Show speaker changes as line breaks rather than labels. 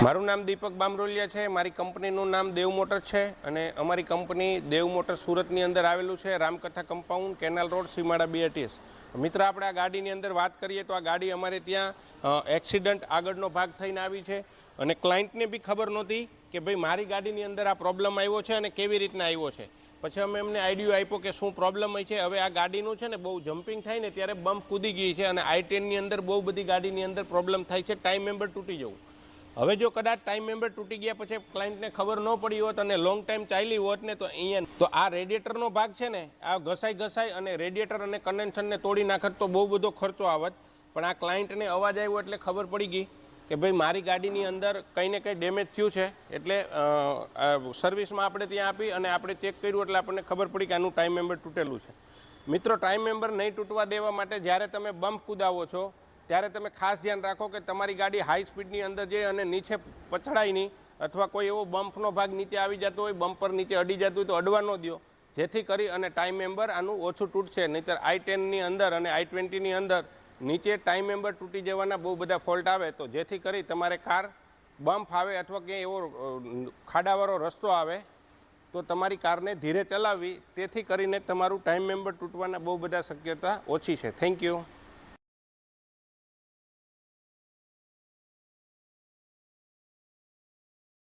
મારું નામ દીપક બામરોલિયા છે। મારી કંપનીનું નામ દેવ મોટર્સ છે અને અમારી કંપની દેવ મોટર્સ સુરતની અંદર આવેલું છે, રામકથા કમ્પાઉન્ડ, કેનાલ રોડ, સીમાડા BRTS। મિત્ર, આપણે આ ગાડીની અંદર વાત કરીએ તો આ ગાડી અમારે ત્યાં એક્સિડન્ટ આગળનો ભાગ થઈને આવી છે અને ક્લાયન્ટને બી ખબર નહોતી કે ભાઈ મારી ગાડીની અંદર આ પ્રોબ્લેમ આવ્યો છે અને કેવી રીતના આવ્યો છે। પછી અમે એમને આઈડિયો આપ્યો કે શું પ્રોબ્લેમ છે। હવે આ ગાડીનું છે ને બહુ જમ્પિંગ થાય ને ત્યારે બમ્પ કૂદી ગઈ છે અને I-10ની અંદર બહુ બધી ગાડીની અંદર પ્રોબ્લેમ થાય છે, ટાઈમ મેમ્બર તૂટી જવું। હવે જો કદાચ ટાઈમ મેમ્બર તૂટી ગયા પછી ક્લાયન્ટને ખબર ન પડી હોત અને લોંગ ટાઈમ ચાલી હોત ને તો અહીંયા તો આ રેડિએટરનો ભાગ છે ને આ ઘસાઈ અને રેડિએટર અને કન્ડેન્સરને તોડી નાખત તો બહુ બધો ખર્ચો આવત। પણ આ ક્લાયન્ટને અવાજ આવ્યો એટલે ખબર પડી ગઈ કે ભાઈ મારી ગાડીની અંદર કંઈ ને કંઈ ડેમેજ થયું છે, એટલે સર્વિસમાં આપણે ત્યાં આપી અને આપણે ચેક કર્યું એટલે આપણને ખબર પડી કે આનું ટાઈમ મેમ્બર તૂટેલું છે। મિત્રો, ટાઈમ મેમ્બર નહીં તૂટવા દેવા માટે જ્યારે તમે બમ્પ કૂદાવો છો ત્યારે તમે ખાસ ધ્યાન રાખો કે તમારી ગાડી હાઈ સ્પીડની અંદર જઈ અને નીચે પછડાય નહીં, અથવા કોઈ એવો બમ્પનો ભાગ નીચે આવી જતો હોય, બમ્પર નીચે અડી જતું હોય તો અડવા ન દો, જેથી કરી અને ટાઈમ મેમ્બર આનું ઓછું તૂટશે। નહીંતર I-10ની અંદર અને I-20ની અંદર નીચે ટાઈમ મેમ્બર તૂટી જવાના બહુ બધા ફોલ્ટ આવે, તો જેથી કરી તમારે કાર બમ્પ આવે અથવા ક્યાંય એવો ખાડાવાળો રસ્તો આવે તો તમારી કારને ધીરે ચલાવવી, તેથી કરીને તમારું ટાઈમ મેમ્બર તૂટવાના બહુ બધા શક્યતા ઓછી છે। Thank you.